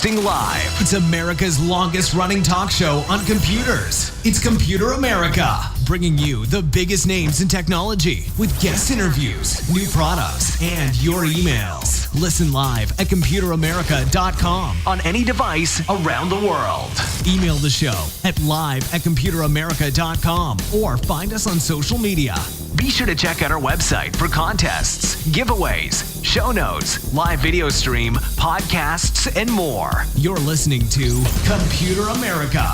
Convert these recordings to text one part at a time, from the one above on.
Broadcasting live. It's America's longest running talk show on computers. It's Computer America, bringing you the biggest names in technology with guest interviews, new products, and your emails. Listen live at computeramerica.com on any device around the world. Email the show at live@computeramerica.com or find us on social media. Be sure to check out our website for contests, giveaways, show notes, live video stream, podcasts, and more. You're listening to Computer America.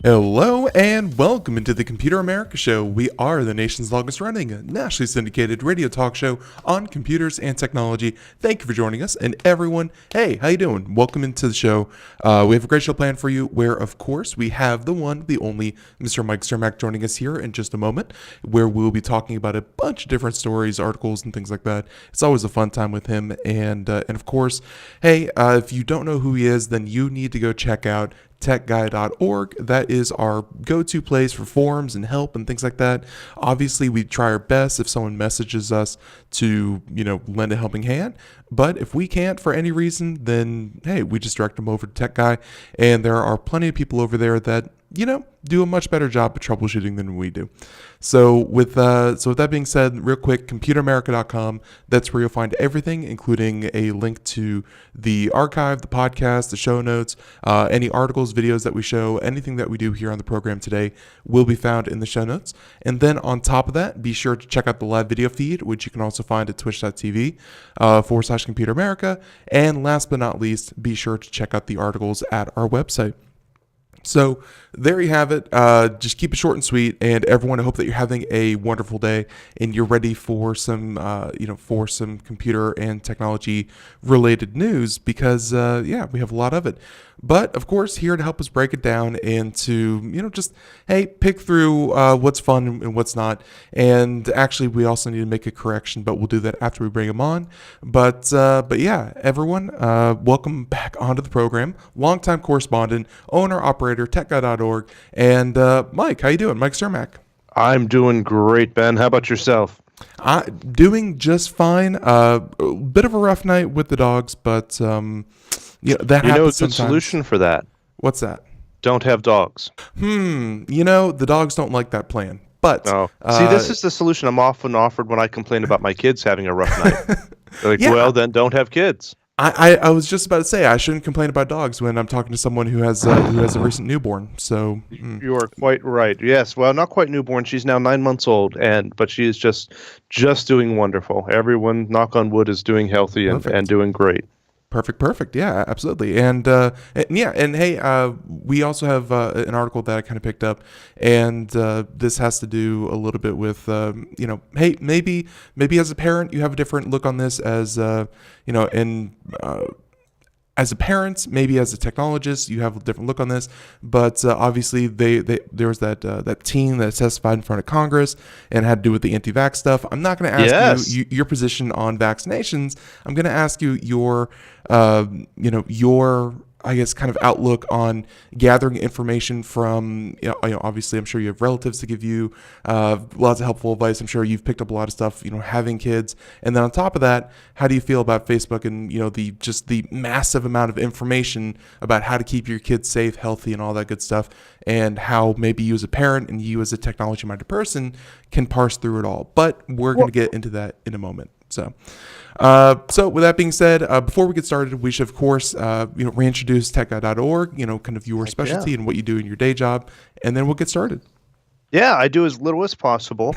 Hello and welcome into the Computer America Show. We are the nation's longest running, nationally syndicated radio talk show on computers and technology. Thank you for joining us. And everyone, hey, how you doing? Welcome into the show. We have a great show planned for you where, of course, we have the one, the only Mr. Mike Cermak joining us here in just a moment, where we'll be talking about a bunch of different stories, articles, and things like that. It's always a fun time with him. And of course, hey, if you don't know who he is, then you need to go check out techguy.org. That is our go-to place for forums and help and things like that. Obviously, we try our best if someone messages us to, lend a helping hand. But if we can't for any reason, then, hey, we just direct them over to Tech Guy. And there are plenty of people over there that, do a much better job at troubleshooting than we do. So with that being said, real quick, computeramerica.com, that's where you'll find everything, including a link to the archive, the podcast, the show notes, any articles, videos that we show, anything that we do here on the program today will be found in the show notes. And then on top of that, be sure to check out the live video feed, which you can also find at twitch.tv/Computer America. And last but not least, be sure to check out the articles at our website. So there you have it. Just keep it short and sweet. And everyone, I hope that you're having a wonderful day and you're ready for some, for some computer and technology related news because, we have a lot of it. But of course, here to help us break it down and to, pick through what's fun and what's not. And actually, we also need to make a correction, but we'll do that after we bring him on. But yeah, everyone, welcome back onto the program. Longtime correspondent, owner, operator, techguy.org. And Mike, how you doing? Mike Cermak. I'm doing great, Ben. How about yourself? Doing just fine. A bit of a rough night with the dogs, but that happens sometimes. A good solution for that. What's that? Don't have dogs. The dogs don't like that plan. But see, this is the solution I'm often offered when I complain about my kids having a rough night. They're like, well, then don't have kids. I was just about to say I shouldn't complain about dogs when I'm talking to someone who has a recent newborn. So you are quite right. Yes, well, not quite newborn. She's now 9 months old, but she is just doing wonderful. Everyone, knock on wood, is doing healthy and doing great. Perfect. Yeah, absolutely. And hey, we also have an article that I kind of picked up, and this has to do a little bit with, hey, maybe as a parent you have a different look on this as a parent, maybe as a technologist, you have a different look on this. But obviously, there was that teen that testified in front of Congress and had to do with the anti-vax stuff. I'm not going to ask you your position on vaccinations. I'm going to ask you your I guess kind of outlook on gathering information from, obviously I'm sure you have relatives to give you lots of helpful advice. I'm sure you've picked up a lot of stuff, having kids. And then on top of that, how do you feel about Facebook and, the massive amount of information about how to keep your kids safe, healthy, and all that good stuff, and how maybe you as a parent and you as a technology-minded person can parse through it all. But we're going to get into that in a moment. So with that being said, before we get started, we should, of course, reintroduce techguy.org, kind of your specialty and what you do in your day job, and then we'll get started. Yeah, I do as little as possible.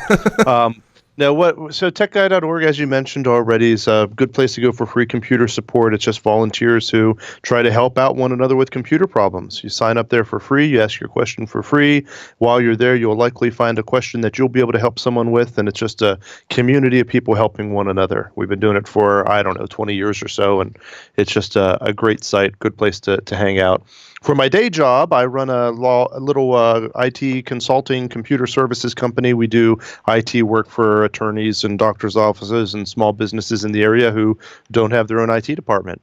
So techguy.org, as you mentioned already, is a good place to go for free computer support. It's just volunteers who try to help out one another with computer problems. You sign up there for free. You ask your question for free. While you're there, you'll likely find a question that you'll be able to help someone with, and it's just a community of people helping one another. We've been doing it for, 20 years or so, and it's just a great site, good place to hang out. For my day job, I run a little IT consulting computer services company. We do IT work for attorneys and doctors' offices and small businesses in the area who don't have their own IT department.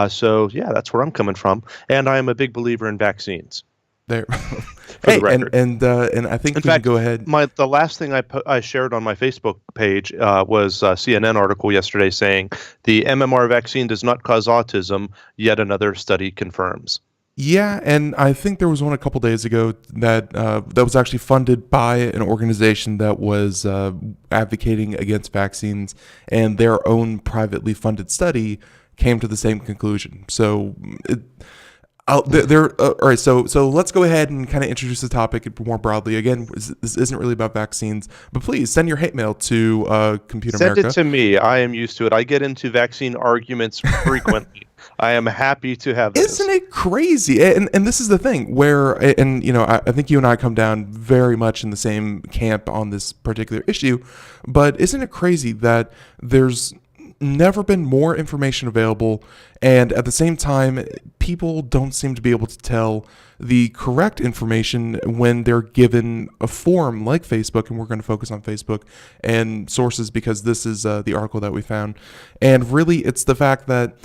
So, that's where I'm coming from. And I am a big believer in vaccines. There. For the Hey, record. and I think In we can fact, go ahead. the last thing I shared on my Facebook page was a CNN article yesterday saying the MMR vaccine does not cause autism, yet another study confirms. Yeah, and I think there was one a couple days ago that was actually funded by an organization that was advocating against vaccines, and their own privately funded study came to the same conclusion. So, all right. So let's go ahead and kind of introduce the topic more broadly. Again, this isn't really about vaccines, but please send your hate mail to Computer Send America. it to me. I am used to it. I get into vaccine arguments frequently. I am happy to have this. Isn't it crazy? And this is the thing where, and I think you and I come down very much in the same camp on this particular issue, but isn't it crazy that there's never been more information available, and at the same time, people don't seem to be able to tell the correct information when they're given a forum like Facebook, and we're going to focus on Facebook and sources because this is the article that we found. And really, it's the fact that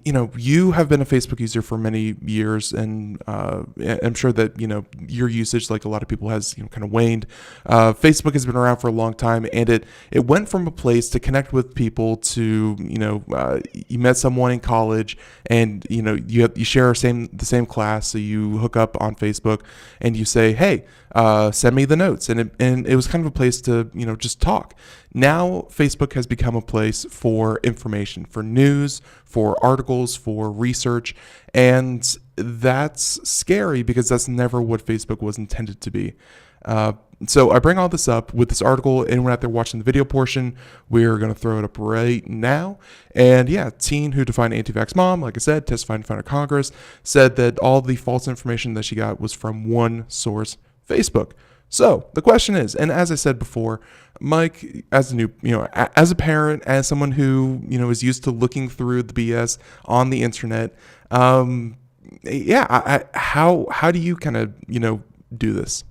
you have been a Facebook user for many years, and I'm sure that your usage, like a lot of people, has kind of waned. Facebook has been around for a long time, and it went from a place to connect with people to you met someone in college, and you share the same class, so you hook up on Facebook, and you say, hey, send me the notes, and it was kind of a place to just talk. Now Facebook has become a place for information, for news, for articles, for research, and that's scary because that's never what Facebook was intended to be. So I bring all this up with this article. Anyone out there watching the video portion, we're going to throw it up right now. And yeah, teen who defined anti-vax mom, like I said, testified in front of Congress, said that all the false information that she got was from one source, Facebook. So the question is, and as I said before, Mike, as as a parent, as someone who is used to looking through the BS on the internet, how do you kind of do this?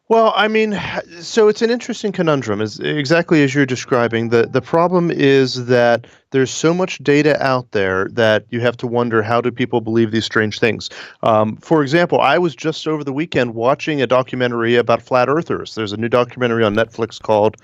Well, I mean, so it's an interesting conundrum, exactly as you're describing. The problem is that there's so much data out there that you have to wonder, how do people believe these strange things? For example, I was just over the weekend watching a documentary about flat earthers. There's a new documentary on Netflix called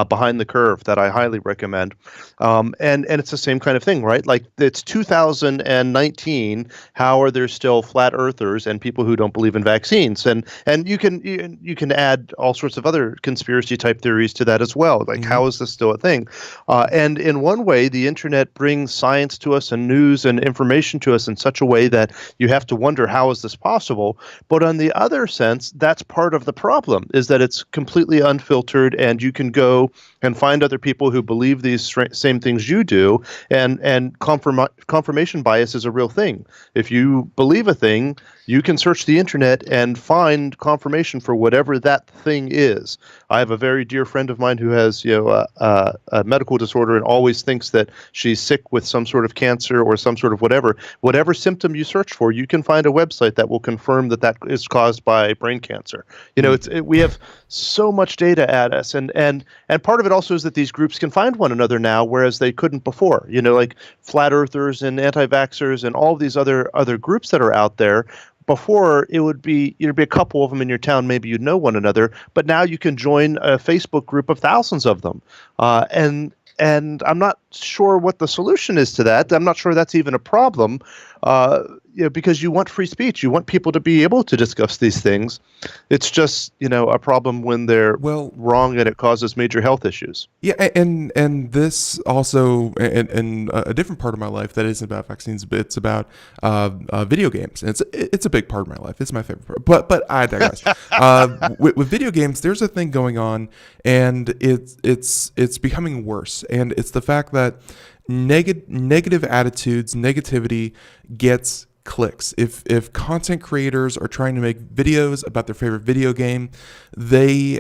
Behind the Curve that I highly recommend. And it's the same kind of thing, right? Like, it's 2019. How are there still flat earthers and people who don't believe in vaccines? And you can add all sorts of other conspiracy type theories to that as well. Like, how is this still a thing? And in one way, the internet brings science to us and news and information to us in such a way that you have to wonder, how is this possible? But on the other sense, that's part of the problem, is that it's completely unfiltered, and you can go and find other people who believe these same things you do, and confirmation bias is a real thing. If you believe a thing, you can search the internet and find confirmation for whatever that thing is. I have a very dear friend of mine who has a medical disorder and always thinks that she's sick with some sort of cancer or some sort of whatever symptom you search for, you can find a website that will confirm that is caused by brain cancer. We have so much data at us, and part of it also is that these groups can find one another now, whereas they couldn't before. Like flat earthers and anti-vaxxers and all of these other groups that are out there. Before, there'd be a couple of them in your town, maybe you'd know one another, but now you can join a Facebook group of thousands of them. And I'm not sure what the solution is to that. I'm not sure that's even a problem, because you want free speech. You want people to be able to discuss these things. It's just, a problem when they're wrong and it causes major health issues. Yeah, and this also, and a different part of my life that isn't about vaccines, but it's about video games. And it's a big part of my life. It's my favorite part. But I digress. With video games, there's a thing going on, and it's becoming worse. And it's the fact that negative attitudes, negativity gets clicks. If content creators are trying to make videos about their favorite video game, they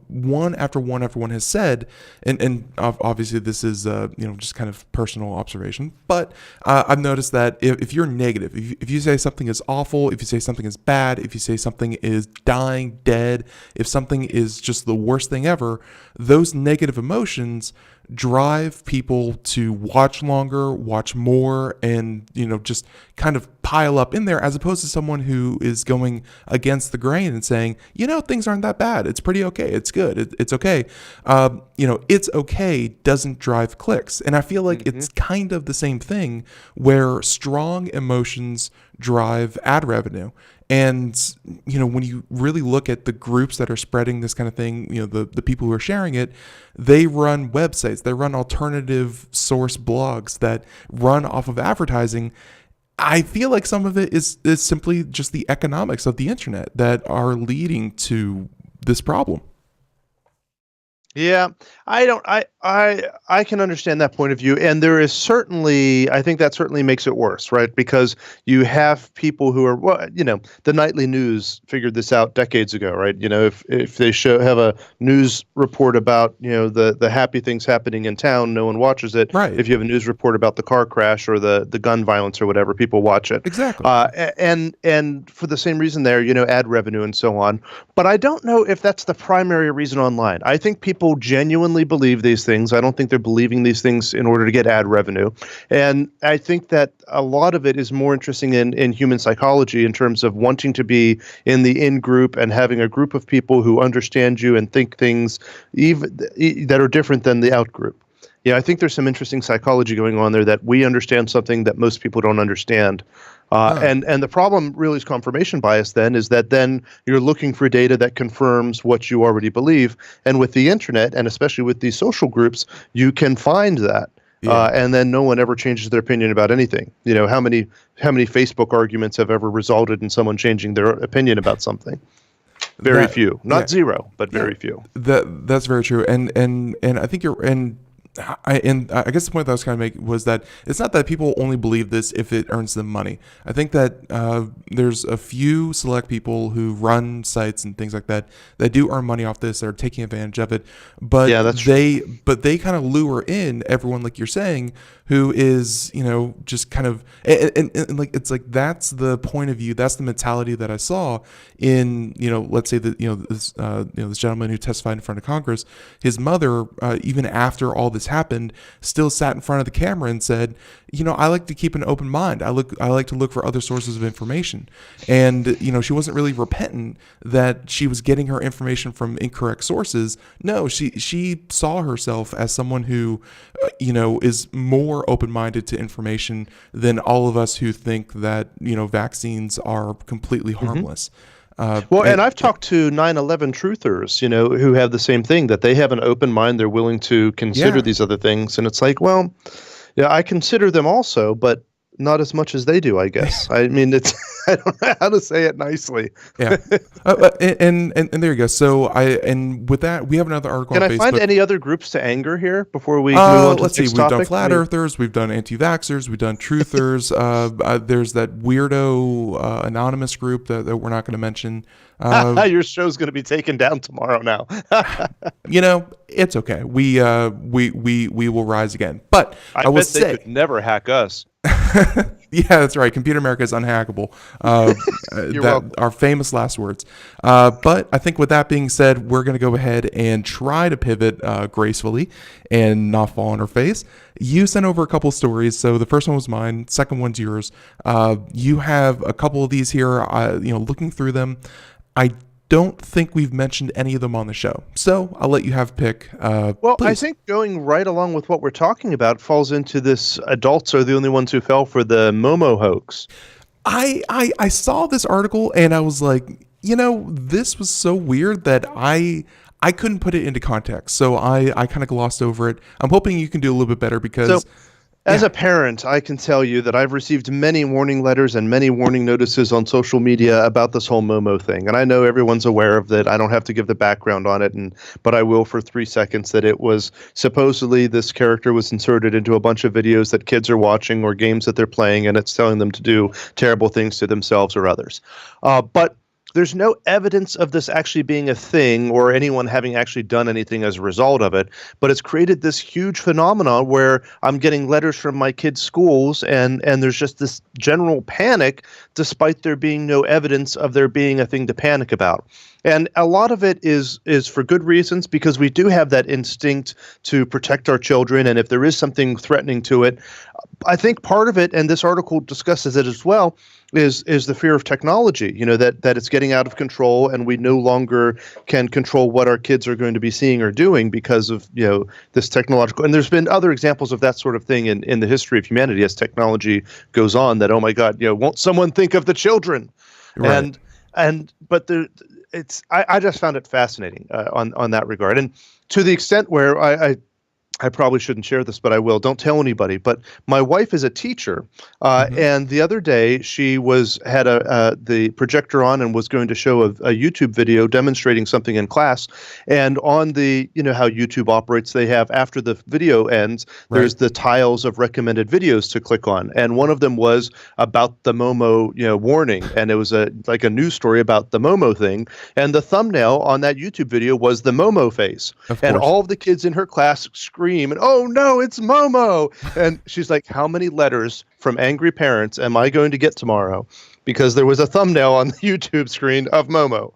one after one has said, and obviously this is just kind of personal observation, but I've noticed that if you're negative, if you say something is awful, if you say something is bad, if you say something is dying, dead, if something is just the worst thing ever, those negative emotions drive people to watch longer, watch more, and, just kind of pile up in there, as opposed to someone who is going against the grain and saying, things aren't that bad. It's pretty okay. It's good. It's okay. It's okay doesn't drive clicks. And I feel like it's kind of the same thing where strong emotions drive ad revenue. And, when you really look at the groups that are spreading this kind of thing, the people who are sharing it, they run websites, they run alternative source blogs that run off of advertising. I feel like some of it is simply just the economics of the internet that are leading to this problem. Yeah, I can understand that point of view, and there is I think that certainly makes it worse, right? Because you have people who are, the nightly news figured this out decades ago, right? If they have a news report about, the happy things happening in town, no one watches it. Right. If you have a news report about the car crash or the gun violence or whatever, people watch it. Exactly. And for the same reason there, ad revenue and so on. But I don't know if that's the primary reason online. I think people genuinely believe these things. I don't think they're believing these things in order to get ad revenue. And I think that a lot of it is more interesting in human psychology in terms of wanting to be in the in-group and having a group of people who understand you and think things even that are different than the out-group. Yeah, I think there's some interesting psychology going on there, that we understand something that most people don't understand. And the problem really is confirmation bias then, is that then you're looking for data that confirms what you already believe. And with the internet, and especially with these social groups, you can find that. Yeah. And then no one ever changes their opinion about anything. How many Facebook arguments have ever resulted in someone changing their opinion about something? Very few. Not zero, but very few. That's very true. And I think I guess the point that I was kind of making was that it's not that people only believe this if it earns them money. I think that there's a few select people who run sites and things like that do earn money off this, that are taking advantage of it. But they kind of lure in everyone, like you're saying, who is, just kind of, and like, it's like, that's the point of view, that's the mentality that I saw in, let's say that, this gentleman who testified in front of Congress, his mother, even after all this happened, still sat in front of the camera and said, I like to keep an open mind. I like to look for other sources of information. And, she wasn't really repentant that she was getting her information from incorrect sources. No, she saw herself as someone who, is more open-minded to information than all of us who think that, vaccines are completely harmless. And I've talked to 9/11 truthers, who have the same thing, that they have an open mind. They're willing to consider these other things. And it's like, well, yeah, I consider them also, but not as much as they do, I guess. I mean, I don't know how to say it nicely. Yeah. And there you go. So with that, we have another article on Facebook. Can I find any other groups to anger here before we move on to the next topic? Let's see. We've done flat earthers. We've done anti-vaxxers. We've done truthers. There's that weirdo anonymous group that we're not going to mention. Your show's going to be taken down tomorrow now. It's okay. We will rise again. But I will say, they could never hack us. Yeah, that's right. Computer America is unhackable. Our famous last words. But I think with that being said, we're going to go ahead and try to pivot gracefully and not fall on our face. You sent over a couple stories. So the first one was mine. Second one's yours. You have a couple of these here. Looking through them, I don't think we've mentioned any of them on the show. So I'll let you have a pick. Please. I think going right along with what we're talking about falls into this adults are the only ones who fell for the Momo hoax. I saw this article and I was like, this was so weird that I couldn't put it into context. So I kind of glossed over it. I'm hoping you can do a little bit better because... As a parent, I can tell you that I've received many warning letters and many warning notices on social media about this whole Momo thing. And I know everyone's aware of that. I don't have to give the background on it, but I will for 3 seconds, that it was supposedly this character was inserted into a bunch of videos that kids are watching or games that they're playing, and it's telling them to do terrible things to themselves or others. But there's no evidence of this actually being a thing or anyone having actually done anything as a result of it. But it's created this huge phenomenon where I'm getting letters from my kids' schools, and there's just this general panic, despite there being no evidence of there being a thing to panic about. And a lot of it is for good reasons, because we do have that instinct to protect our children. And if there is something threatening to it, I think part of it, and this article discusses it as well, is the fear of technology, that it's getting out of control and we no longer can control what our kids are going to be seeing or doing because of, this technological. And there's been other examples of that sort of thing in the history of humanity as technology goes on, that, oh my God, won't someone think of the children? Right. But I just found it fascinating on that regard. And to the extent where I probably shouldn't share this, but I will. Don't tell anybody. But my wife is a teacher, and the other day she had the projector on and was going to show a YouTube video demonstrating something in class. And on the, how YouTube operates, they have, after the video ends, there's the tiles of recommended videos to click on, and one of them was about the Momo, warning, and it was like a news story about the Momo thing, and the thumbnail on that YouTube video was the Momo face, and all of the kids in her class screamed, and oh no, it's Momo. And she's like, how many letters from angry parents am I going to get tomorrow because there was a thumbnail on the YouTube screen of Momo?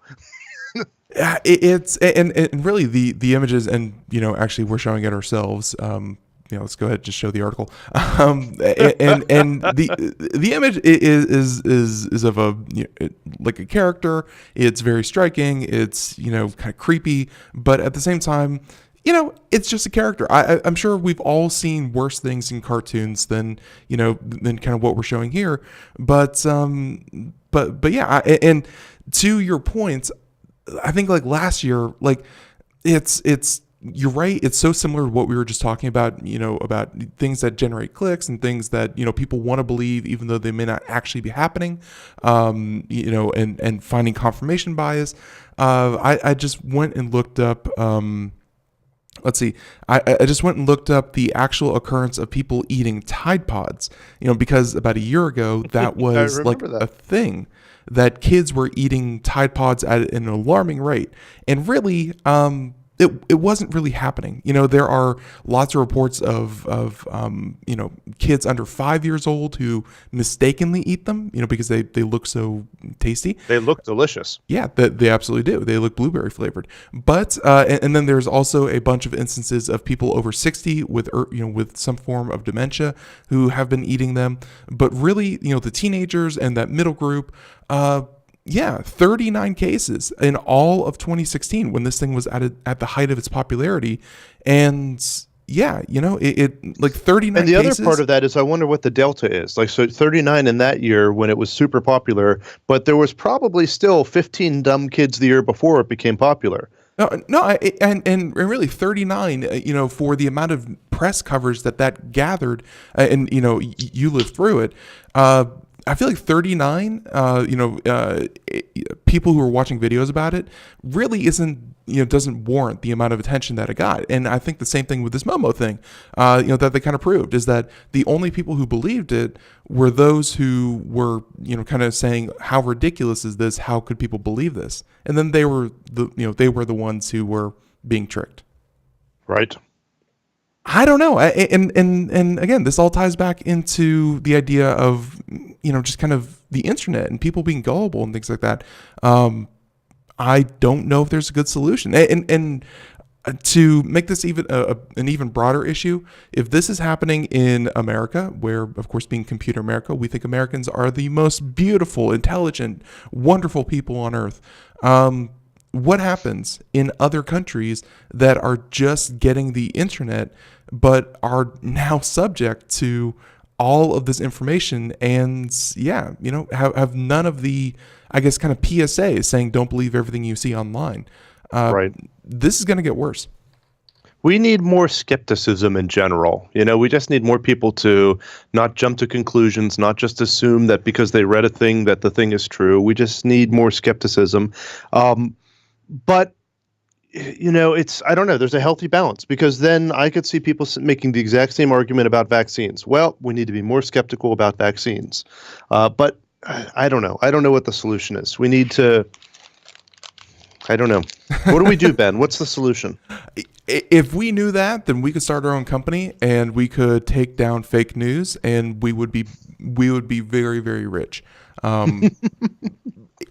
It's and really the images, and actually we're showing it ourselves. Let's go ahead and just show the article. And the image is of like a character. It's very striking. It's kind of creepy, but at the same time, it's just a character. I'm sure we've all seen worse things in cartoons than kind of what we're showing here. But yeah, and to your point, I think like last year, like it's you're right. It's so similar to what we were just talking about, about things that generate clicks and things that, people want to believe, even though they may not actually be happening, and finding confirmation bias. I just went and looked up, let's see. I just went and looked up the actual occurrence of people eating Tide Pods, because about a year ago that was like a thing, that kids were eating Tide Pods at an alarming rate, and really, it wasn't really happening. There are lots of reports of kids under 5 years old who mistakenly eat them, because they look so tasty. They look delicious. Yeah, they absolutely do. They look blueberry flavored. But and then there's also a bunch of instances of people over 60 with some form of dementia who have been eating them. But really, the teenagers and that middle group. 39 cases in all of 2016 when this thing was at the height of its popularity. And it like 39 And the cases. other part of that is I wonder what the delta is. Like, so 39 in that year when it was super popular, but there was probably still 15 dumb kids the year before it became popular. And really 39, for the amount of press coverage that gathered, and you lived through it. I feel like 39, people who are watching videos about it really doesn't warrant the amount of attention that it got. And I think the same thing with this Momo thing, that they kind of proved, is that the only people who believed it were those who were, kind of saying, how ridiculous is this? How could people believe this? And then they were the ones who were being tricked. Right. I don't know. And again, this all ties back into the idea of, just kind of the internet and people being gullible and things like that. I don't know if there's a good solution. And to make this even an even broader issue, if this is happening in America, where, of course, being Computer America, we think Americans are the most beautiful, intelligent, wonderful people on earth. What happens in other countries that are just getting the internet but are now subject to all of this information and have none of the, I guess, kind of PSAs saying don't believe everything you see online. Right. This is going to get worse. We need more skepticism in general. We just need more people to not jump to conclusions, not just assume that because they read a thing that the thing is true. We just need more skepticism. But I don't know. There's a healthy balance, because then I could see people making the exact same argument about vaccines. Well, we need to be more skeptical about vaccines. But I don't know. I don't know what the solution is. We need to. I don't know. What do we do, Ben? What's the solution? If we knew that, then we could start our own company and we could take down fake news, and we would be very, very rich,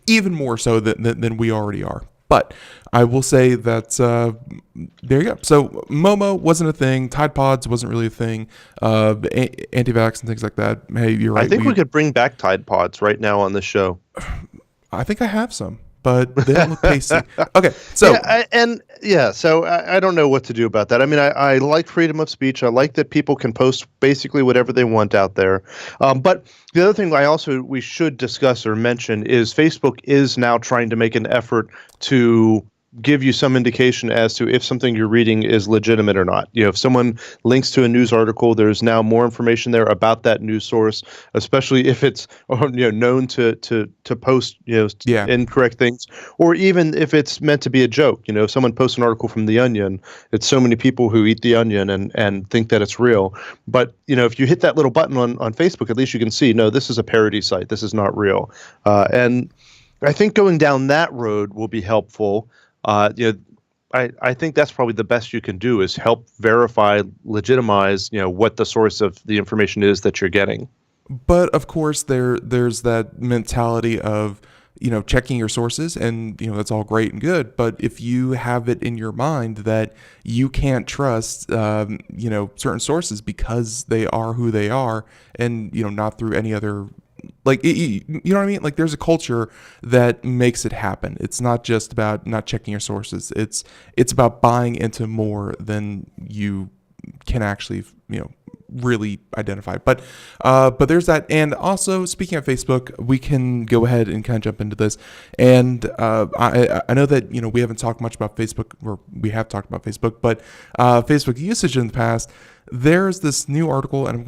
even more so than we already are. But I will say that there you go. So Momo wasn't a thing. Tide Pods wasn't really a thing. Anti-vax and things like that. Hey, you're right. I think we could bring back Tide Pods right now on the show. I think I have some, but they don't look tasty. Okay, so so I don't know what to do about that. I mean, I like freedom of speech. I like that people can post basically whatever they want out there. But the other thing we should discuss or mention is Facebook is now trying to make an effort to give you some indication as to if something you're reading is legitimate or not. If someone links to a news article, there's now more information there about that news source, especially if it's known to post incorrect things, or even if it's meant to be a joke. If someone posts an article from The Onion, it's so many people who eat The Onion and think that it's real. But if you hit that little button on Facebook, at least you can see, no, this is a parody site. This is not real. And I think going down that road will be helpful. I think that's probably the best you can do is help verify, legitimize, what the source of the information is that you're getting. But of course, there's that mentality of checking your sources, and that's all great and good. But if you have it in your mind that you can't trust certain sources because they are who they are, and not through any other. You know what I mean? Like, there's a culture that makes it happen. It's not just about not checking your sources. It's about buying into more than you can actually, really identify. But there's that. And also, speaking of Facebook, we can go ahead and kind of jump into this. And I know that we haven't talked much about Facebook, or we have talked about Facebook, but Facebook usage in the past. There's this new article, and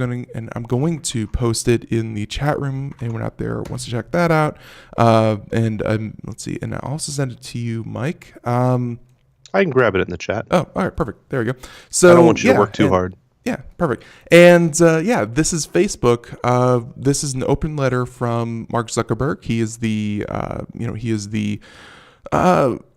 I'm going to post it in the chat room. Anyone out there wants to check that out? Let's see, and I'll also send it to you, Mike. I can grab it in the chat. Oh, all right, perfect. There we go. So I don't want you to work too hard. Yeah, perfect. And this is Facebook. This is an open letter from Mark Zuckerberg. He is the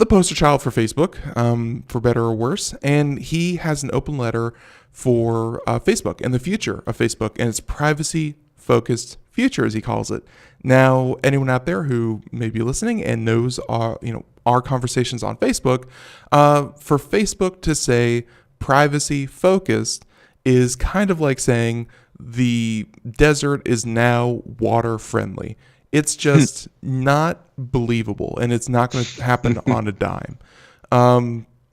poster child for Facebook, for better or worse. And he has an open letter for Facebook and the future of Facebook and its privacy-focused future, as he calls it. Now, anyone out there who may be listening and knows our conversations on Facebook, for Facebook to say privacy-focused is kind of like saying the desert is now water-friendly. It's just not believable, and it's not going to happen on a dime.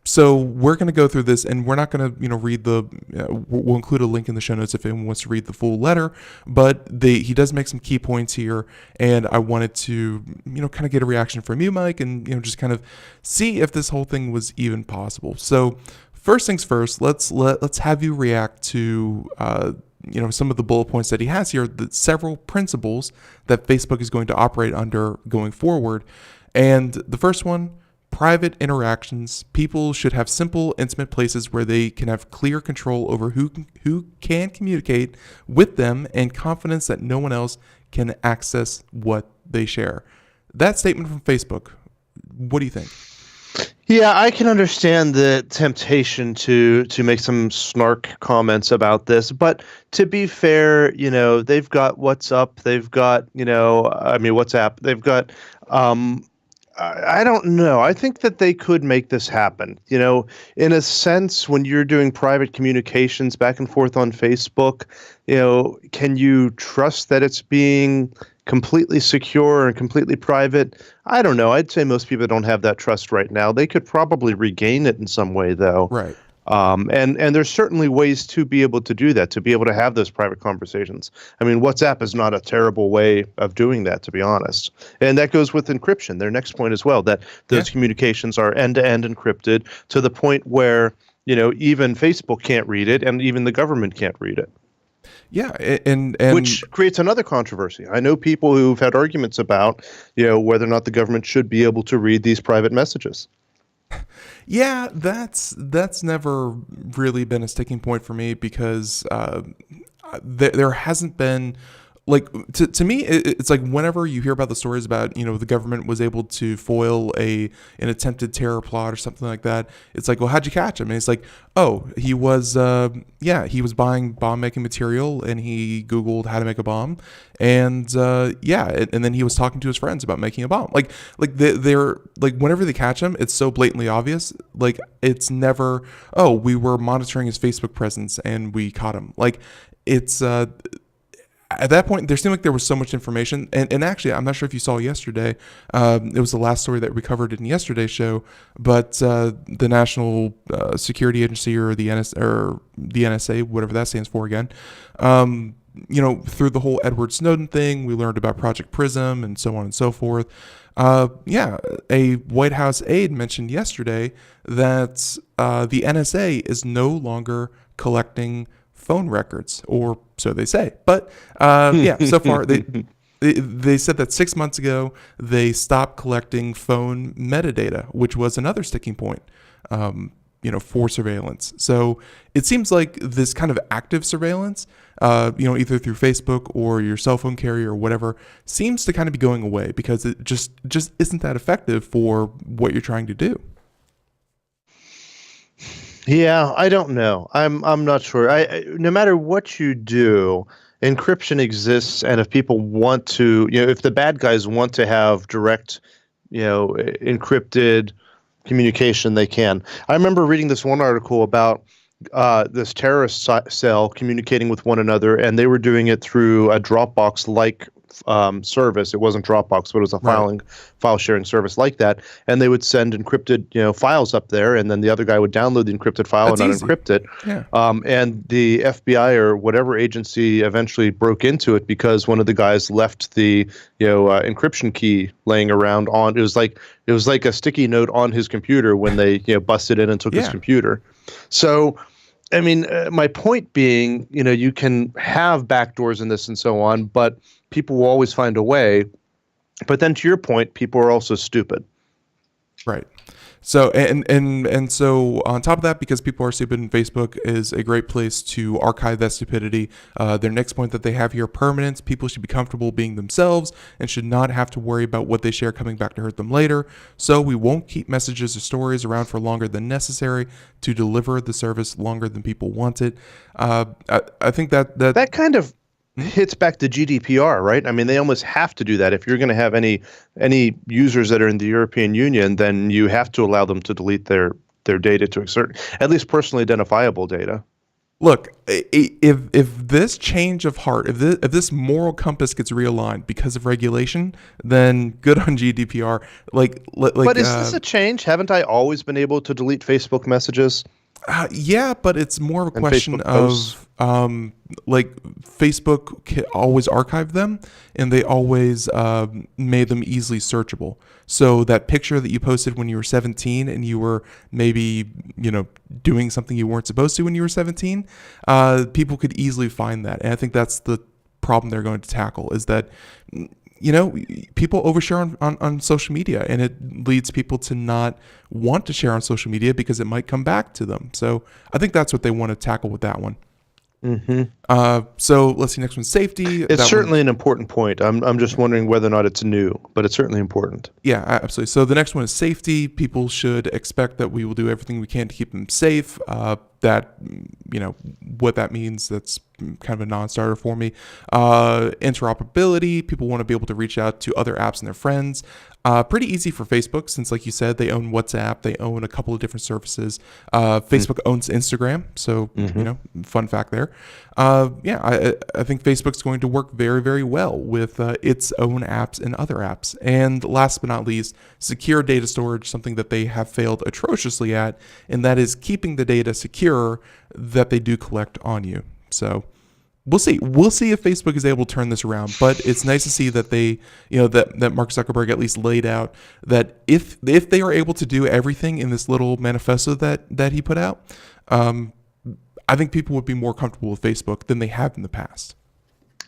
So we're going to go through this, and we're not going to, read we'll include a link in the show notes if anyone wants to read the full letter, but he does make some key points here, and I wanted to, kind of get a reaction from you, Mike, and, just kind of see if this whole thing was even possible. So first things first, let's have you react to, some of the bullet points that he has here, the several principles that Facebook is going to operate under going forward. And the first one, private interactions. People should have simple, intimate places where they can have clear control over who can communicate with them and confidence that no one else can access what they share. That statement from Facebook, what do you think? Yeah, I can understand the temptation to make some snark comments about this, but to be fair, they've got WhatsApp, they've got, WhatsApp, they've got, I don't know. I think that they could make this happen. In a sense, when you're doing private communications back and forth on Facebook, can you trust that it's being completely secure and completely private? I don't know. I'd say most people don't have that trust right now. They could probably regain it in some way, though. Right. And there's certainly ways to be able to do that, to be able to have those private conversations. I mean, WhatsApp is not a terrible way of doing that, to be honest. And that goes with encryption, their next point as well, that those communications are end-to-end encrypted to the point where, even Facebook can't read it and even the government can't read it. Yeah, and which creates another controversy. I know people who've had arguments about, whether or not the government should be able to read these private messages. Yeah, that's never really been a sticking point for me because there hasn't been like to me, it's like whenever you hear about the stories about the government was able to foil an attempted terror plot or something like that, it's like, well, how'd you catch him? And it's like, oh, he was he was buying bomb making material and he Googled how to make a bomb, and and then he was talking to his friends about making a bomb. Like they're like, whenever they catch him, it's so blatantly obvious. Like it's never, oh, we were monitoring his Facebook presence and we caught him. Like it's at that point, there seemed like there was so much information. And actually, I'm not sure if you saw yesterday, it was the last story that we covered in yesterday's show, but the National Security Agency, or the NSA, whatever that stands for again, through the whole Edward Snowden thing, we learned about Project Prism and so on and so forth. A White House aide mentioned yesterday that the NSA is no longer collecting phone records, or so they say. But so far they said that 6 months ago they stopped collecting phone metadata, which was another sticking point, for surveillance. So it seems like this kind of active surveillance, either through Facebook or your cell phone carrier or whatever, seems to kind of be going away because it just isn't that effective for what you're trying to do. Yeah, I don't know. I'm not sure. No matter what you do, encryption exists, and if people want to, if the bad guys want to have direct, encrypted communication, they can. I remember reading this one article about this terrorist cell communicating with one another, and they were doing it through a Dropbox-like service. It wasn't Dropbox, but it was a file sharing service like that. And they would send encrypted, files up there, and then the other guy would download the encrypted file and unencrypt it. Yeah. And the FBI or whatever agency eventually broke into it because one of the guys left the encryption key laying around on. It was like a sticky note on his computer when they busted in and took his computer. So, I mean, my point being, you can have backdoors in this and so on, but people will always find a way. But then to your point, people are also stupid. Right. So and so on top of that, because people are stupid, and Facebook is a great place to archive that stupidity. Their next point that they have here, permanence. People should be comfortable being themselves and should not have to worry about what they share coming back to hurt them later. So we won't keep messages or stories around for longer than necessary to deliver the service longer than people want it. I think that kind of hits back to GDPR, right? I mean, they almost have to do that. If you're going to have any users that are in the European Union, then you have to allow them to delete their data to a certain, at least personally identifiable data. Look, if this change of heart, if this moral compass gets realigned because of regulation, then good on GDPR. But is this a change? Haven't I always been able to delete Facebook messages? Yeah, but it's more of a question of Facebook always archived them, and they always made them easily searchable. So that picture that you posted when you were 17 and you were maybe doing something you weren't supposed to when you were 17, people could easily find that. And I think that's the problem they're going to tackle, is that people overshare on social media, and it leads people to not want to share on social media because it might come back to them. So I think that's what they want to tackle with that one. Mm-hmm. So let's see, next one, safety. It's certainly an important point. I'm just wondering whether or not it's new, but it's certainly important. Yeah, absolutely. So the next one is safety. People should expect that we will do everything we can to keep them safe. That, what that means, that's kind of a non-starter for me. Interoperability. People want to be able to reach out to other apps and their friends. Pretty easy for Facebook, since, like you said, they own WhatsApp, they own a couple of different services. Facebook owns Instagram, so fun fact there. I think Facebook's going to work very, very well with its own apps and other apps. And last but not least, secure data storage, something that they have failed atrociously at, and that is keeping the data secure that they do collect on you. So we'll see. We'll see if Facebook is able to turn this around. But it's nice to see that they, that Mark Zuckerberg at least laid out that if they are able to do everything in this little manifesto that he put out, I think people would be more comfortable with Facebook than they have in the past.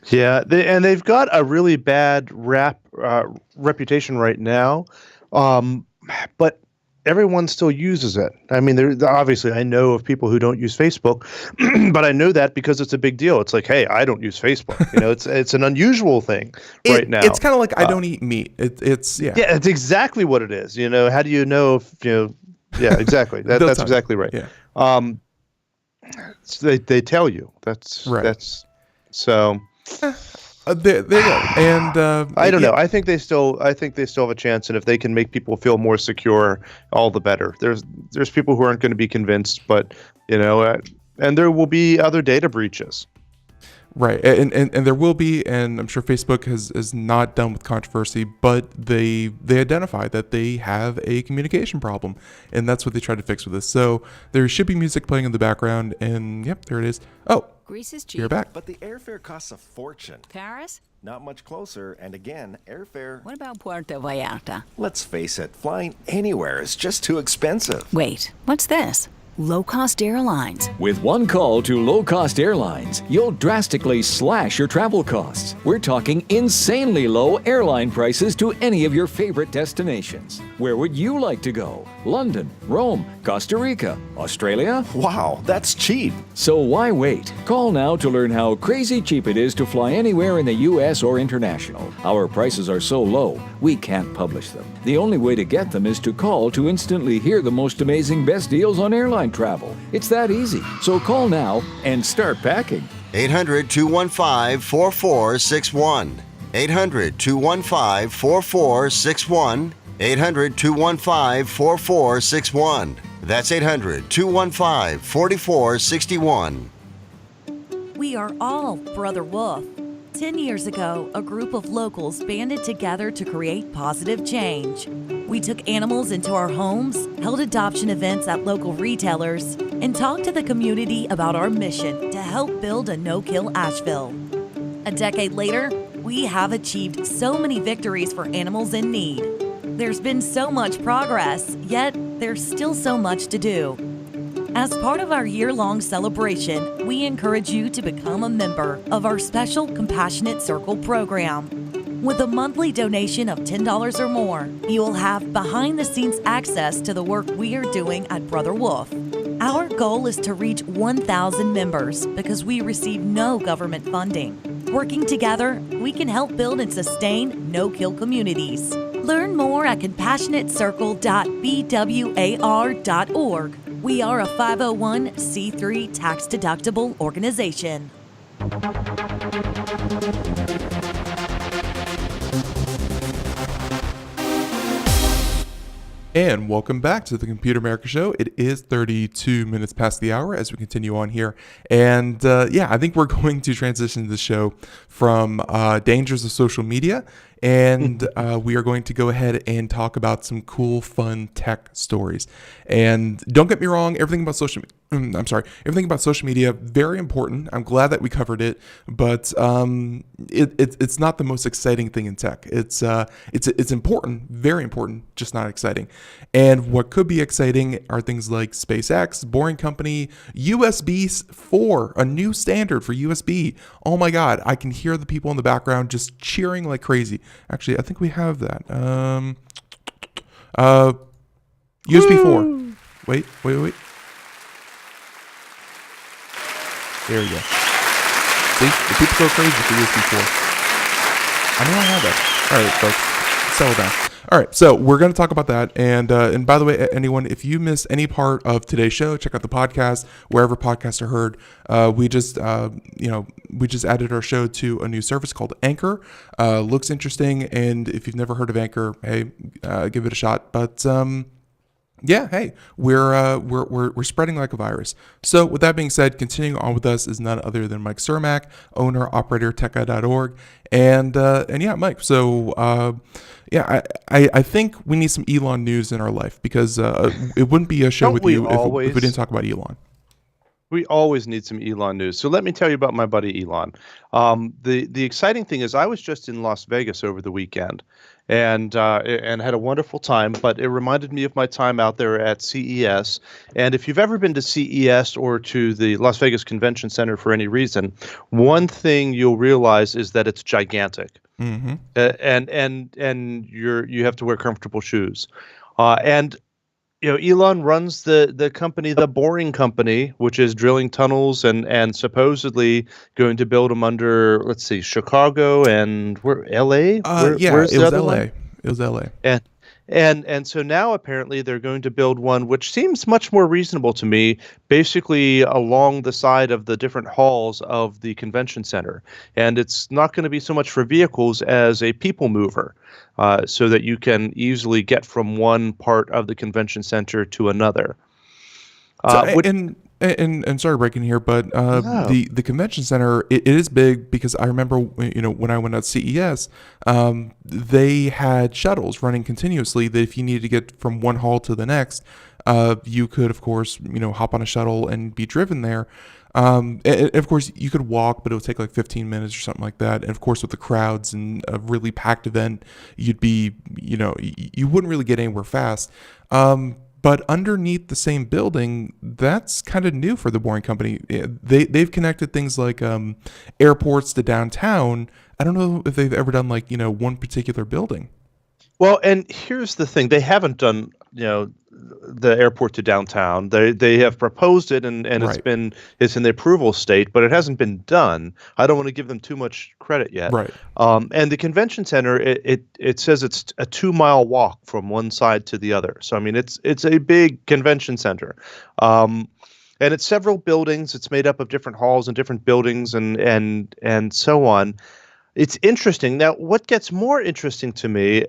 Yeah, they've got a really bad reputation right now, but everyone still uses it. I mean, obviously I know of people who don't use Facebook, but I know that because it's a big deal. It's like, hey, I don't use Facebook. It's an unusual thing right now. It's kind of like I don't eat meat. It's Yeah, it's exactly what it is. How do you know if Yeah, exactly. That's exactly right. Yeah. They tell you. That's right. That's so. There you go. And I don't know. I think they still have a chance, and if they can make people feel more secure, all the better. There's people who aren't going to be convinced, but and there will be other data breaches. Right, and there will be, and I'm sure Facebook is not done with controversy, but they identify that they have a communication problem, and that's what they try to fix with this. So there should be music playing in the background, and yep, there it is. Oh, Greece is cheap. you're back. But the airfare costs a fortune. Paris? Not much closer, and again, airfare... What about Puerto Vallarta? Let's face it, flying anywhere is just too expensive. Wait, what's this? Low-cost airlines. With one call to low-cost airlines, you'll drastically slash your travel costs. We're talking insanely low airline prices to any of your favorite destinations. Where would you like to go? London, Rome, Costa Rica, Australia? Wow, that's cheap. So why wait? Call now to learn how crazy cheap it is to fly anywhere in the U.S. or international. Our prices are so low, we can't publish them. The only way to get them is to call to instantly hear the most amazing best deals on airline travel. It's that easy. So call now and start packing. 800-215-4461. 800-215-4461. 800-215-4461. That's 800-215-4461. We are all Brother Wolf. 10 years ago, a group of locals banded together to create positive change. We took animals into our homes, held adoption events at local retailers, and talked to the community about our mission to help build a no-kill Asheville. A decade later, we have achieved so many victories for animals in need. There's been so much progress, yet there's still so much to do. As part of our year-long celebration, we encourage you to become a member of our special Compassionate Circle program. With a monthly donation of $10 or more, you will have behind-the-scenes access to the work we are doing at Brother Wolf. Our goal is to reach 1,000 members because we receive no government funding. Working together, we can help build and sustain no-kill communities. Learn more at compassionatecircle.bwar.org. We are a 501c3 tax-deductible organization. And welcome back to the Computer America Show. It is 32 minutes past the hour as we continue on here. And I think we're going to transition the show from dangers of social media. And we are going to go ahead and talk about some cool, fun tech stories. And don't get me wrong, everything about social media, very important. I'm glad that we covered it, but it's not the most exciting thing in tech. It's important, very important, just not exciting. And what could be exciting are things like SpaceX, Boring Company, USB4, a new standard for USB. Oh my God, I can hear the people in the background just cheering like crazy. Actually, I think we have that. USB4. Wait. There we go. See, the people go crazy for USB4. I know I have that. All right, folks, settle down. All right, so we're going to talk about that. And by the way, anyone, if you missed any part of today's show, check out the podcast wherever podcasts are heard. We just added our show to a new service called Anchor. Looks interesting, and if you've never heard of Anchor, hey, give it a shot. But hey, we're spreading like a virus. So with that being said, continuing on with us is none other than Mike Cermak, owner, operator, techguy.org. And Mike. So I think we need some Elon news in our life because it wouldn't be a show with you if we didn't talk about Elon. We always need some Elon news. So let me tell you about my buddy Elon. The exciting thing is I was just in Las Vegas over the weekend and had a wonderful time, but it reminded me of my time out there at CES. And if you've ever been to CES or to the Las Vegas Convention Center for any reason, one thing you'll realize is that it's gigantic. Mm-hmm. And you have to wear comfortable shoes. And Elon runs the company, the Boring Company, which is drilling tunnels and supposedly going to build them under, let's see, Chicago and where L.A. Yeah, Where's it the was other L.A. one? It was L.A. And and so now apparently they're going to build one which seems much more reasonable to me, basically along the side of the different halls of the convention center. And it's not going to be so much for vehicles as a people mover, so that you can easily get from one part of the convention center to another. So Which, and sorry breaking here, but no. the convention center it is big because I remember when I went at CES, they had shuttles running continuously that if you needed to get from one hall to the next, you could of course hop on a shuttle and be driven there. And of course you could walk, but it would take like 15 minutes or something like that. And of course with the crowds and a really packed event, you'd be you wouldn't really get anywhere fast. But underneath the same building, that's kind of new for the Boring Company. They've connected things like airports to downtown. I don't know if they've ever done like one particular building. Well, and here's the thing: they haven't done, the airport to downtown. They have proposed it, and Right. it's in the approval state, but it hasn't been done. I don't want to give them too much credit yet. Right. And the convention center, it says it's a 2-mile walk from one side to the other. So I mean, it's a big convention center. And it's several buildings. It's made up of different halls and different buildings and so on. It's interesting. Now, what gets more interesting to me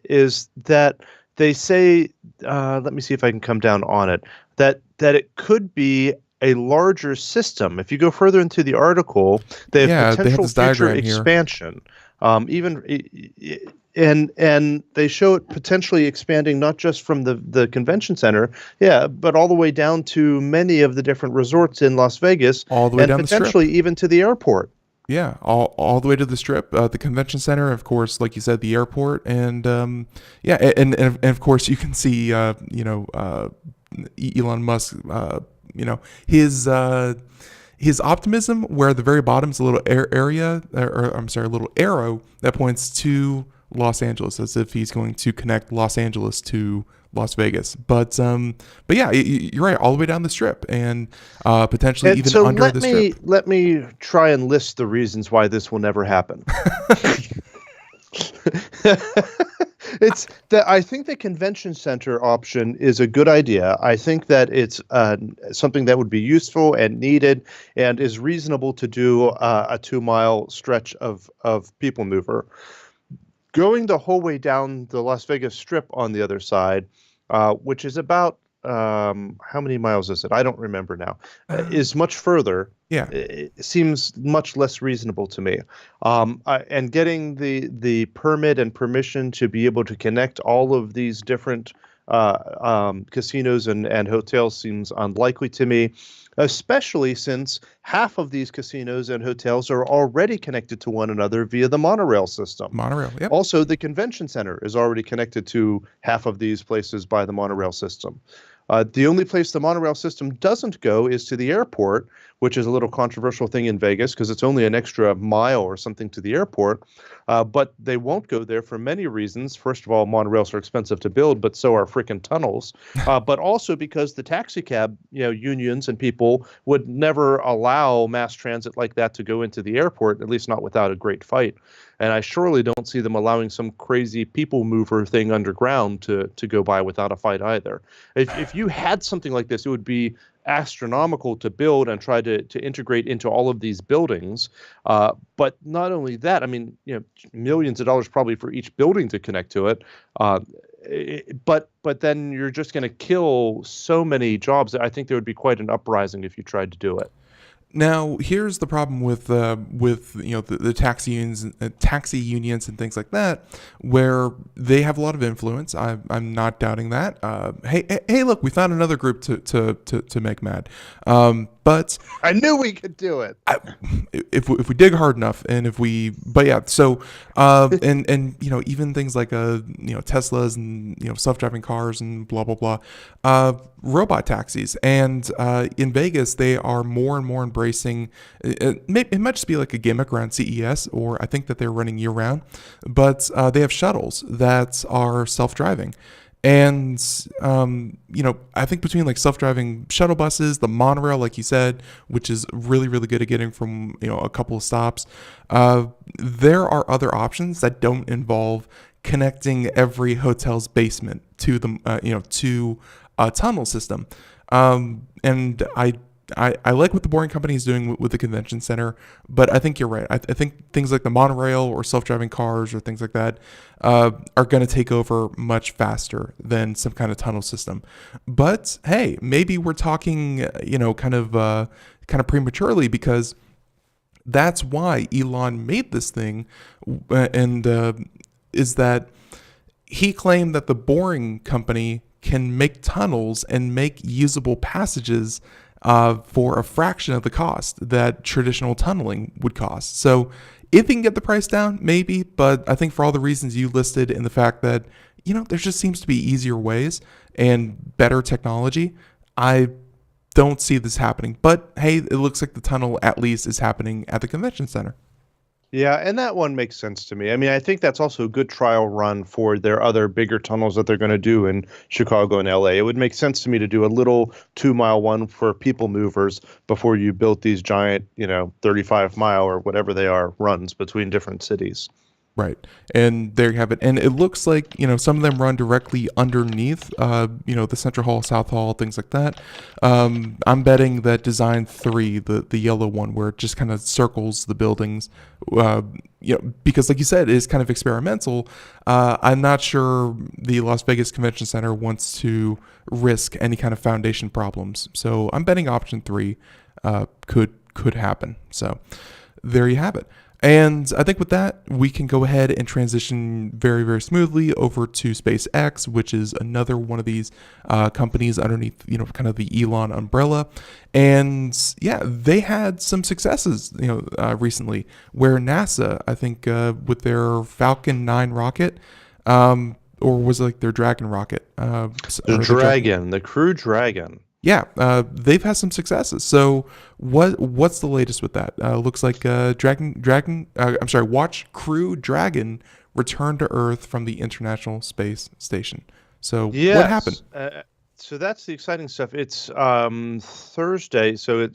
is that they say, let me see if I can come down on it, that it could be a larger system. If you go further into the article, they have Yeah, they have potential this future diagram here. expansion. And they show it potentially expanding not just from the convention center, but all the way down to many of the different resorts in Las Vegas, All the way and down the Strip. potentially even to the airport. Yeah, all the way to the Strip, the convention center, of course, like you said, the airport, and and of course you can see, Elon Musk, his optimism, where the very bottom is a little a little arrow that points to Los Angeles, as if he's going to connect Los Angeles to Las Vegas. But yeah, you're right, all the way down the Strip, and potentially And even so under the Strip. let me try and list the reasons why this will never happen. It's that I think the convention center option is a good idea. I think that it's something that would be useful and needed, and is reasonable to do a 2-mile stretch of people mover. Going the whole way down the Las Vegas Strip on the other side, which is about how many miles is it? I don't remember now. Is much further. Yeah. It seems much less reasonable to me. And getting the permit and permission to be able to connect all of these different casinos and hotels seems unlikely to me, especially since half of these casinos and hotels are already connected to one another via the monorail system. Monorail, yep. Also, the convention center is already connected to half of these places by the monorail system. The only place the monorail system doesn't go is to the airport, which is a little controversial thing in Vegas because it's only an extra mile or something to the airport. But they won't go there for many reasons. First of all, monorails are expensive to build, but so are freaking tunnels. But also because the taxi cab, unions and people would never allow mass transit like that to go into the airport, at least not without a great fight. And I surely don't see them allowing some crazy people mover thing underground to go by without a fight either. If you had something like this, it would be astronomical to build and try to integrate into all of these buildings. But not only that, I mean, millions of dollars probably for each building to connect to it. But then you're just going to kill so many jobs that I think there would be quite an uprising if you tried to do it. Now, here's the problem with the taxi unions and things like that, where they have a lot of influence. I'm not doubting that. Hey, look, we found another group to make mad. But I knew we could do it. If we dig hard enough, and even things like Teslas and self-driving cars and blah blah blah, robot taxis, and in Vegas they are more and more embracing. It might just be like a gimmick around CES, or I think that they're running year round, but they have shuttles that are self-driving. And, I think between like self-driving shuttle buses, the monorail, like you said, which is really, really good at getting from, a couple of stops, there are other options that don't involve connecting every hotel's basement to the, to a tunnel system. And I like what the Boring Company is doing with the convention center, but I think you're right. I think things like the monorail or self-driving cars or things like that are going to take over much faster than some kind of tunnel system. But hey, maybe we're talking, kind of prematurely, because that's why Elon made this thing, and is that he claimed that the Boring Company can make tunnels and make usable passages for a fraction of the cost that traditional tunneling would cost. So if he can get the price down, maybe, but I think for all the reasons you listed and the fact that, there just seems to be easier ways and better technology, I don't see this happening. But hey, it looks like the tunnel at least is happening at the convention center. Yeah, and that one makes sense to me. I mean, I think that's also a good trial run for their other bigger tunnels that they're going to do in Chicago and LA. It would make sense to me to do a little 2-mile one for people movers before you built these giant, 35-mile or whatever they are runs between different cities. Right. And there you have it. And it looks like, some of them run directly underneath, the Central Hall, South Hall, things like that. I'm betting that Design 3, the yellow one, where it just kind of circles the buildings, because like you said, it is kind of experimental. I'm not sure the Las Vegas Convention Center wants to risk any kind of foundation problems. So I'm betting option 3 could happen. So there you have it. And I think with that, we can go ahead and transition very, very smoothly over to SpaceX, which is another one of these companies underneath, kind of the Elon umbrella. And yeah, they had some successes, recently, where NASA, I think, with their Falcon 9 rocket, or was it like their Dragon rocket? The Crew Dragon. Yeah, they've had some successes. So what's the latest with that? Looks like Watch Crew Dragon returned to Earth from the International Space Station. So Yes. what happened? So that's the exciting stuff. It's Thursday, so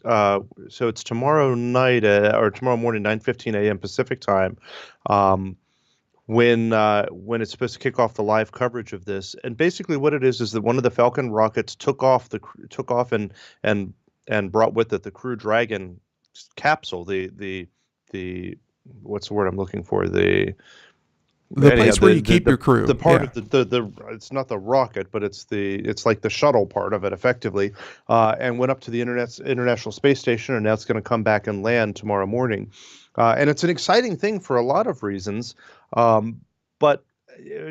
it's tomorrow night or tomorrow morning, 9:15 a.m. Pacific time. When it's supposed to kick off the live coverage of this, and basically what it is that one of the Falcon rockets took off and brought with it the Crew Dragon capsule, the what's the word I'm looking for, the place where you keep your crew. The part of the it's not the rocket, but it's like the shuttle part of it effectively, and went up to the International Space Station, and now it's going to come back and land tomorrow morning. And it's an exciting thing for a lot of reasons, but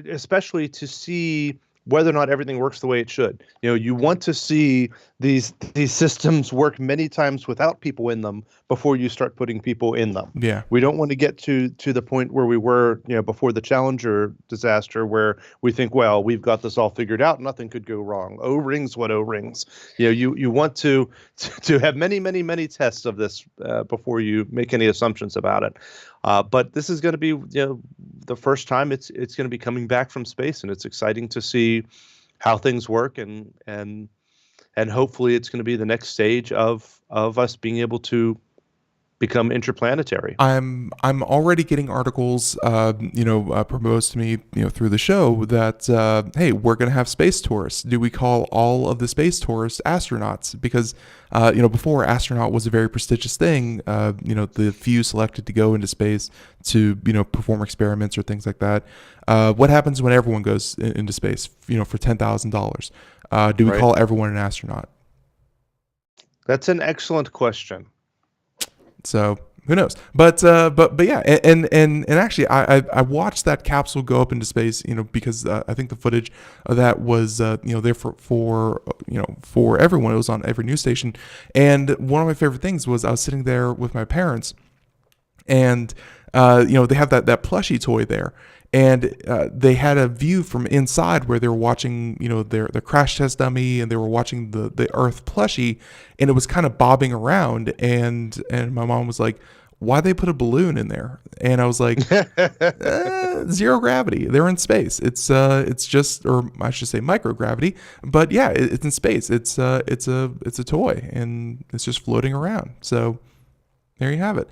especially to see whether or not everything works the way it should. You want to see these systems work many times without people in them before you start putting people in them. Yeah. We don't want to get to the point where we were, before the Challenger disaster, where we think, well, we've got this all figured out, nothing could go wrong. O-rings, what O-rings? You want to have many, many, many tests of this before you make any assumptions about it. But this is going to be, the first time it's going to be coming back from space, and it's exciting to see how things work, and hopefully it's going to be the next stage of us being able to become interplanetary. I'm already getting articles, proposed to me, through the show that, hey, we're going to have space tourists. Do we call all of the space tourists astronauts? Because, before, astronaut was a very prestigious thing. The few selected to go into space to, perform experiments or things like that. What happens when everyone goes into space, for $10,000? Do we call everyone an astronaut? That's an excellent question. So who knows? But yeah, and actually, I watched that capsule go up into space, because I think the footage of that was there for everyone. It was on every news station, and one of my favorite things was I was sitting there with my parents, and they have that plushie toy there. And they had a view from inside where they were watching, their crash test dummy, and they were watching the Earth plushie, and it was kind of bobbing around. And my mom was like, why they put a balloon in there? And I was like, zero gravity. They're in space. It's just, or I should say microgravity, but yeah, it's in space. It's a toy and it's just floating around. So there you have it.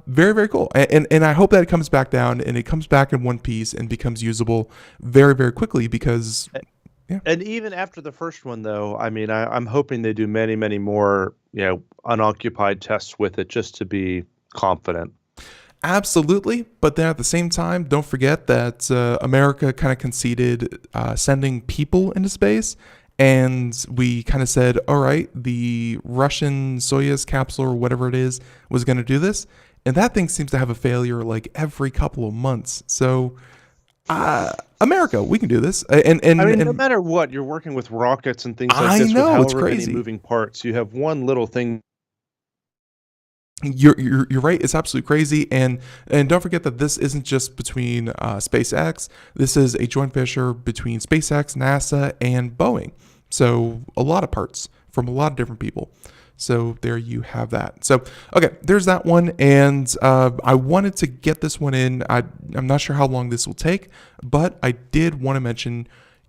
Very, very cool. And I hope that it comes back down and it comes back in one piece and becomes usable very, very quickly because, yeah. And even after the first one, though, I mean, I'm hoping they do many, many more, unoccupied tests with it just to be confident. Absolutely. But then at the same time, don't forget that America kind of conceded sending people into space. And we kind of said, all right, the Russian Soyuz capsule or whatever it is was going to do this. And that thing seems to have a failure like every couple of months. So America, we can do this. And I mean, no matter what, you're working with rockets and things like this. I know, with it's however crazy. Many moving parts. You have one little thing. You're right. It's absolutely crazy, and don't forget that this isn't just between SpaceX. This is a joint venture between SpaceX, NASA, and Boeing. So a lot of parts from a lot of different people. So there you have that. So okay, there's that one, and I wanted to get this one in. I'm not sure how long this will take, but I did want to mention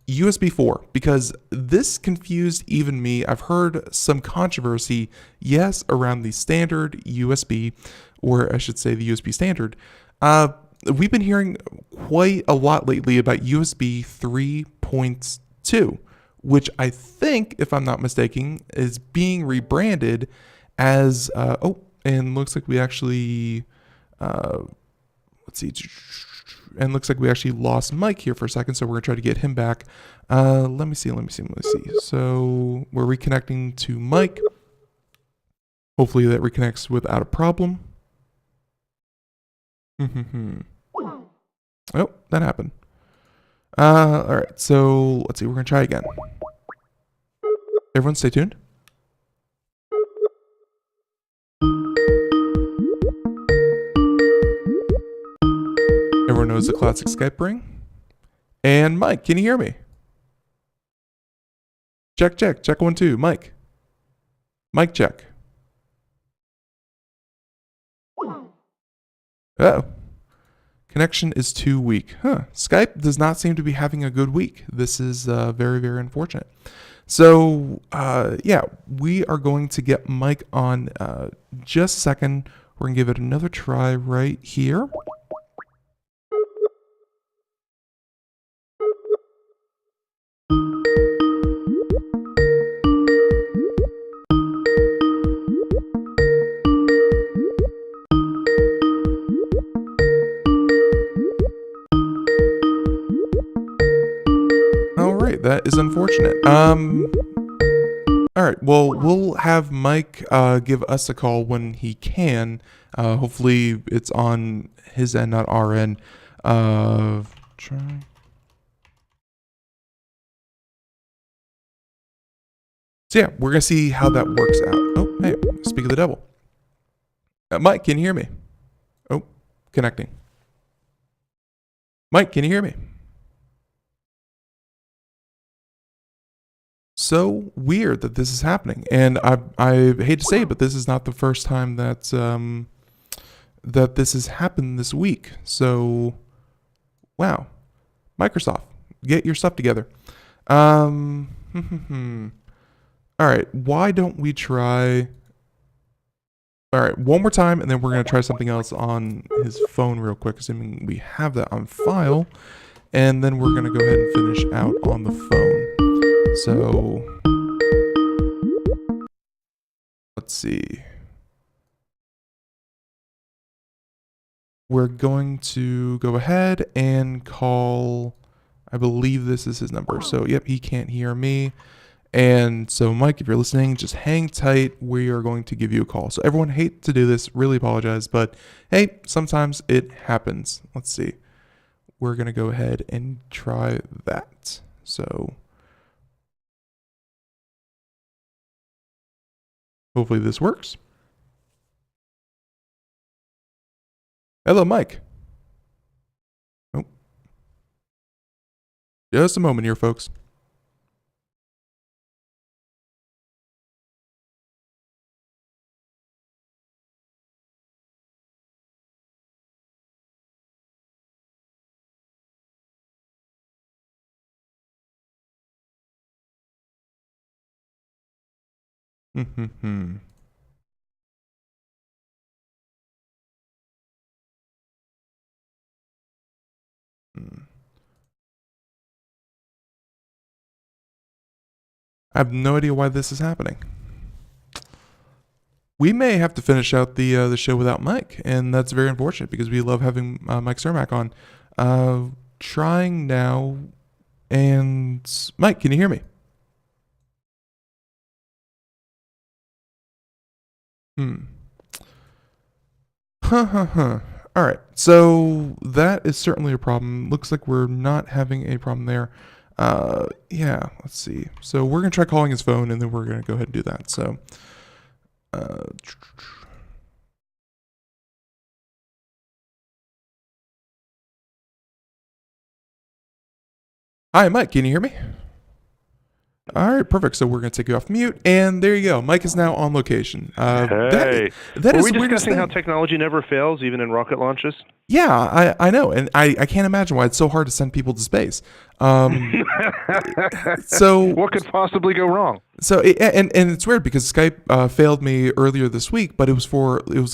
USB4 because this confused even me. I've heard some controversy, yes, around the standard USB, or I should say the USB standard. We've been hearing quite a lot lately about USB 3.2, which I think, if I'm not mistaken, is being rebranded as, and looks like we actually, let's see, and looks like we actually lost Mike here for a second, so we're gonna try to get him back. Let me see. So we're reconnecting to Mike. Hopefully that reconnects without a problem. Oh, that happened. All right, so let's see. We're gonna try again. Everyone, stay tuned. Everyone knows the classic Skype ring. And Mike, can you hear me? Check, 1, 2. Mike. Mike, check. Uh-oh. Connection is too weak. Skype does not seem to be having a good week. This is very, very unfortunate. So, yeah, we are going to get Mike on just a second. We're going to give it another try right here. That is unfortunate. All right. Well, we'll have Mike give us a call when he can. Hopefully, it's on his end, not our end. Try. So yeah, we're gonna see how that works out. Oh, hey, speak of the devil. Mike, can you hear me? Oh, connecting. Mike, can you hear me? So weird that this is happening, and I hate to say it, but this is not the first time that that this has happened this week. So, wow, Microsoft, get your stuff together. All right, why don't we try? All right, one more time, and then we're gonna try something else on his phone real quick, assuming we have that on file, and then we're gonna go ahead and finish out on the phone. So, let's see. We're going to go ahead and call, I believe this is his number. So, yep, he can't hear me. And so, Mike, if you're listening, just hang tight. We are going to give you a call. So, everyone, hate to do this, really apologize, but hey, sometimes it happens. Let's see. We're going to go ahead and try that. So, hopefully this works. Hello, Mike. Oh. Just a moment here, folks. Hmm. I have no idea why this is happening. We may have to finish out the show without Mike, and that's very unfortunate because we love having Mike Cermak on. Trying now, and Mike, can you hear me? All right, so that is certainly a problem. Looks like we're not having a problem there. Yeah, let's see. So we're gonna try calling his phone, and then we're gonna go ahead and do that. So, hi, Mike. Can you hear me? All right, perfect. So we're going to take you off mute, and there you go. Mike is now on location. Hey, that were is we the weirdest discussing how thing. technology never fails, even in rocket launches? Yeah, I know, and I can't imagine why it's so hard to send people to space. So What could possibly go wrong? and it's weird because Skype failed me earlier this week, but it was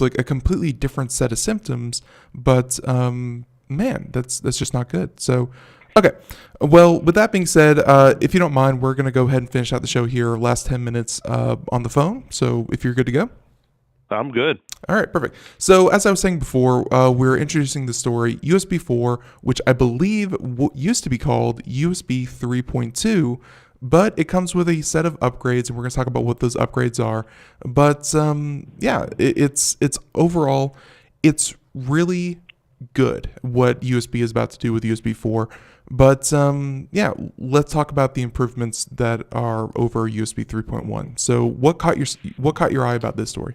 like a completely different set of symptoms. But man, that's just not good. So. Okay. Well, with that being said, if you don't mind, we're going to go ahead and finish out the show here, last 10 minutes on the phone. So if you're good to go. I'm good. All right, perfect. So as I was saying before, we're introducing the story USB4, which I believe used to be called USB 3.2, but it comes with a set of upgrades, and we're going to talk about what those upgrades are. But yeah, it's overall, it's really good what USB is about to do with USB 4. But yeah, let's talk about the improvements that are over USB 3.1. So what caught your eye about this story?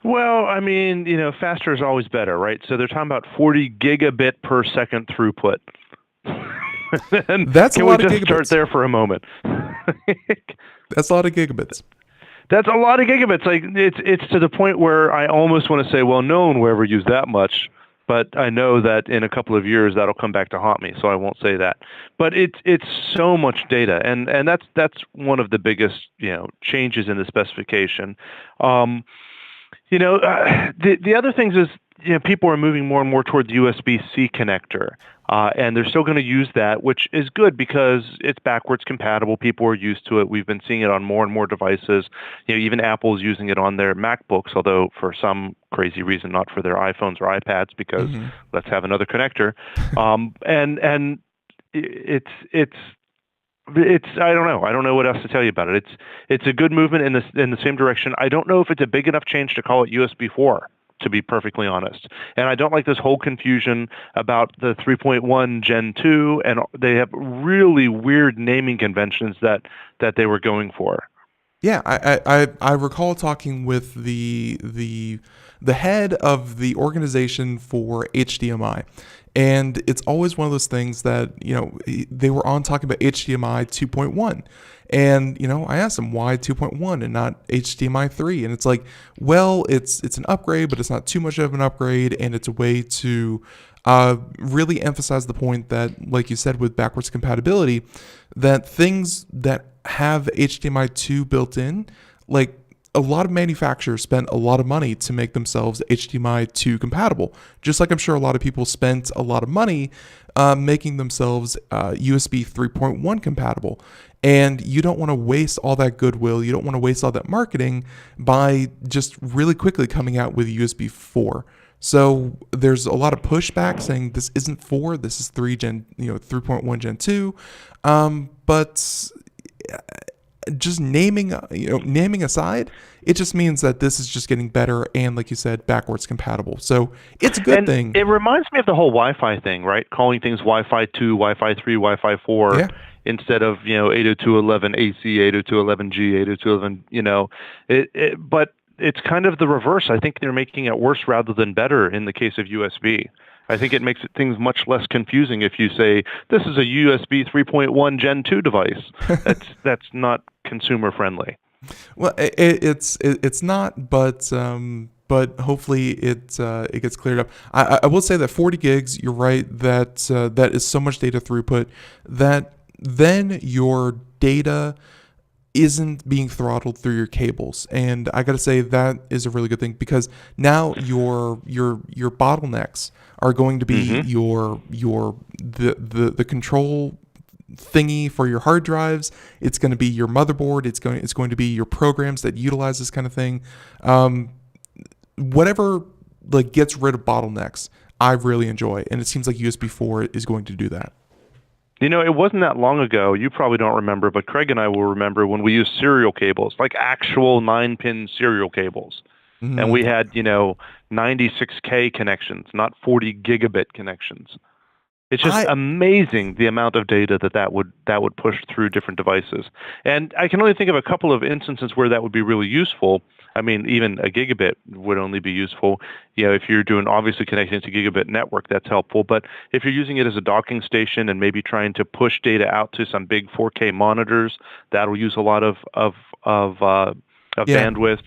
Well, I mean, faster is always better, right? So they're talking about 40 gigabit per second throughput. And That's a lot of Can we just start gigabits. there for a moment? That's a lot of gigabits. That's a lot of gigabits. Like it's to the point where I almost want to say, well, no one will ever use that much. But I know that in a couple of years that'll come back to haunt me, so I won't say that. But it's so much data, and that's one of the biggest changes in the specification. The other things is people are moving more and more toward the USB-C connector, and they're still going to use that, which is good because it's backwards compatible. People are used to it. We've been seeing it on more and more devices. Even Apple's using it on their MacBooks, although for some crazy reason not for their iPhones or iPads because let's have another connector. And it's I don't know. I don't know what else to tell you about it. It's a good movement in the same direction. I don't know if it's a big enough change to call it USB 4. To be perfectly honest. And I don't like this whole confusion about the 3.1 Gen 2, and they have really weird naming conventions that they were going for. Yeah, I recall talking with the head of the organization for HDMI, and it's always one of those things that they were on talking about HDMI 2.1. And, I asked them why 2.1 and not HDMI 3. And it's like, well, it's an upgrade, but it's not too much of an upgrade. And it's a way to really emphasize the point that, like you said, with backwards compatibility, that things that have HDMI 2 built in, like a lot of manufacturers spent a lot of money to make themselves HDMI 2 compatible. Just like I'm sure a lot of people spent a lot of money making themselves USB 3.1 compatible. And you don't want to waste all that goodwill. You don't want to waste all that marketing by just really quickly coming out with USB 4. So there's a lot of pushback saying this isn't 4, this is 3.1 Gen 2. But just naming aside, it just means that this is just getting better and, like you said, backwards compatible. So it's a good thing. It reminds me of the whole Wi-Fi thing, right? Calling things Wi-Fi 2, Wi-Fi 3, Wi-Fi 4. Yeah. Instead of 802.11ac, 802.11g, 802.11, but it's kind of the reverse. I think they're making it worse rather than better in the case of USB. I think it makes things much less confusing if you say this is a USB 3.1 Gen 2 device. That's not consumer friendly. Well, it's not, but hopefully it gets cleared up. I will say that 40 gigs, you're right, that is so much data throughput that then your data isn't being throttled through your cables. And I got to say that is a really good thing, because now your bottlenecks are going to be the control thingy for your hard drives. It's going to be your motherboard. It's going to be your programs that utilize this kind of thing. Whatever like gets rid of bottlenecks, I really enjoy, and it seems like USB4 is going to do that. You know, it wasn't that long ago, you probably don't remember, but Craig and I will remember when we used serial cables, like actual 9-pin serial cables. Mm-hmm. And we had, 96K connections, not 40 gigabit connections. It's just amazing the amount of data that would push through different devices. And I can only think of a couple of instances where that would be really useful. I mean, even a gigabit would only be useful, if you're doing obviously connecting to gigabit network, that's helpful. But if you're using it as a docking station and maybe trying to push data out to some big 4K monitors, that'll use a lot of bandwidth.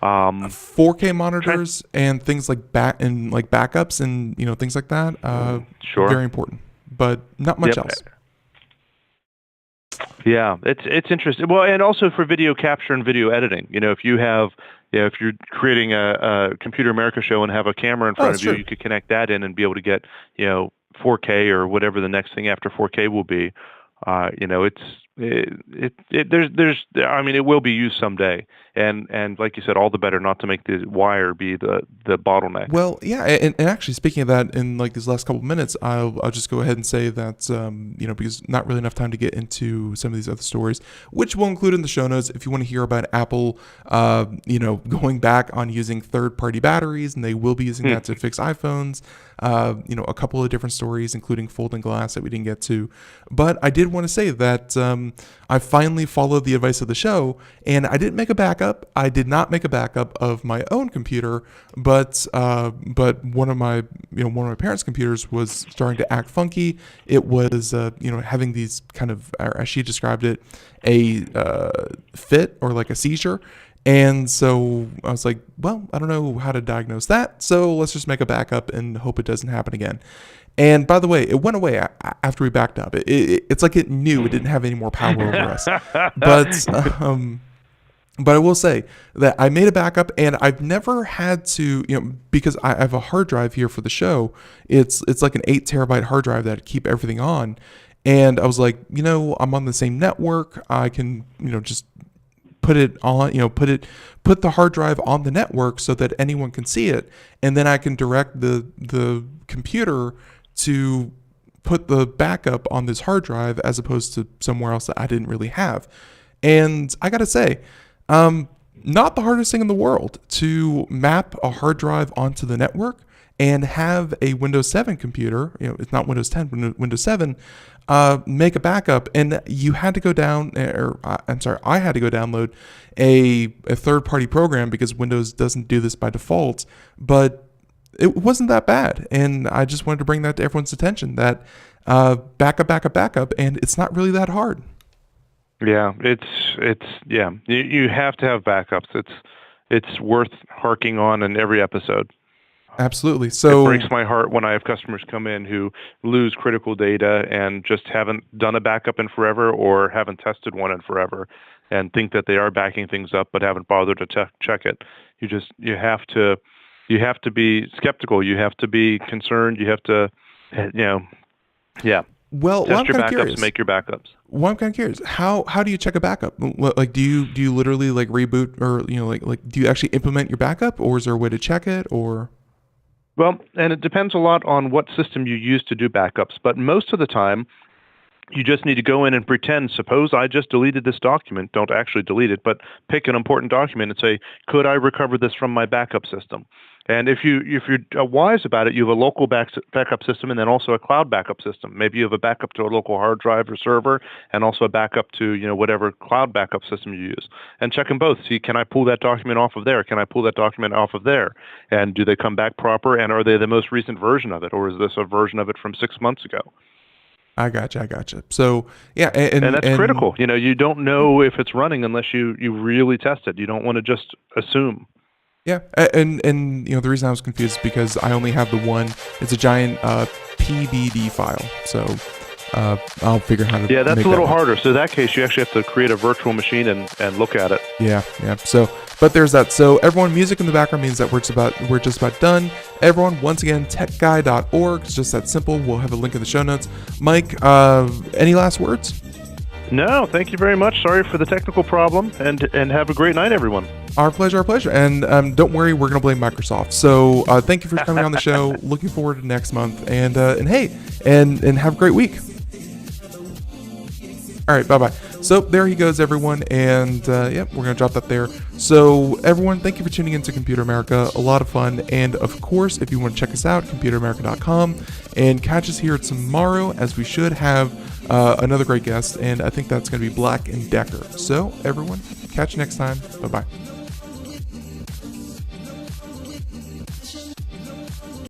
4K monitors and things like backups and things like that. Sure, very important, but not much else. Yeah, it's interesting. Well, and also for video capture and video editing. If you have, if you're creating a Computer America show and have a camera in front of you, you could connect that in and be able to get, 4K or whatever the next thing after 4K will be. It will be used someday, and like you said, all the better not to make the wire be the bottleneck. Well, yeah, and actually speaking of that, in like these last couple of minutes, I'll just go ahead and say that because not really enough time to get into some of these other stories, which we'll include in the show notes if you want to hear about Apple, going back on using third-party batteries, and they will be using that to fix iPhones. A couple of different stories, including folding glass that we didn't get to. But I did want to say that I finally followed the advice of the show, and I didn't make a backup. I did not make a backup of my own computer, but one of my parents' computers was starting to act funky. It was having these kind of, as she described it, a fit or like a seizure. And so I was like, well, I don't know how to diagnose that, so let's just make a backup and hope it doesn't happen again. And by the way, it went away after we backed up. It's like it knew it didn't have any more power over us. But I will say that I made a backup, and I've never had to, because I have a hard drive here for the show. It's like an 8 terabyte hard drive that I keep everything on. And I was like, I'm on the same network. I can, just put it on, put the hard drive on the network so that anyone can see it. And then I can direct the computer to put the backup on this hard drive as opposed to somewhere else that I didn't really have. And I got to say, not the hardest thing in the world to map a hard drive onto the network and have a Windows 7 computer, it's not Windows 10, but Windows 7, make a backup. And you had to go down, I had to go download a third-party program because Windows doesn't do this by default, but it wasn't that bad. And I just wanted to bring that to everyone's attention, that backup, and it's not really that hard. Yeah, you have to have backups. It's worth harking on in every episode. Absolutely. So it breaks my heart when I have customers come in who lose critical data and just haven't done a backup in forever or haven't tested one in forever and think that they are backing things up but haven't bothered to check it. You have to be skeptical. You have to be concerned. You have to, Well, test your backups, curious. make your backups. Well, I'm kind of curious. How do you check a backup? Like, do you literally like reboot, or like do you actually implement your backup, or is there a way to check it, or? Well, and it depends a lot on what system you use to do backups, but most of the time, you just need to go in and pretend, suppose I just deleted this document. Don't actually delete it, but pick an important document and say, could I recover this from my backup system? And if you're wise about it, you have a local backup system and then also a cloud backup system. Maybe you have a backup to a local hard drive or server and also a backup to, whatever cloud backup system you use. And check them both. See, can I pull that document off of there? Can I pull that document off of there? And do they come back proper? And are they the most recent version of it? Or is this a version of it from 6 months ago? I gotcha. So, yeah. And that's critical. You don't know if it's running unless you really test it. You don't want to just assume. Yeah, and the reason I was confused is because I only have the one. It's a giant PBD file. So I'll figure out how to. Yeah, that's make a little that harder. So in that case, you actually have to create a virtual machine and look at it. Yeah. So, but there's that. So everyone, music in the background means that we're just about done. Everyone, once again, techguy.org. It's just that simple. We'll have a link in the show notes. Mike, any last words? No, thank you very much. Sorry for the technical problem, and have a great night, everyone. Our pleasure. And don't worry, we're gonna blame Microsoft. So thank you for coming on the show. Looking forward to next month. And hey, and have a great week. All right, bye-bye. So there he goes, everyone, and we're going to drop that there. So everyone, thank you for tuning in to Computer America. A lot of fun, and of course, if you want to check us out, computeramerica.com, and catch us here tomorrow, as we should have another great guest, and I think that's going to be Black & Decker. So everyone, catch you next time. Bye-bye.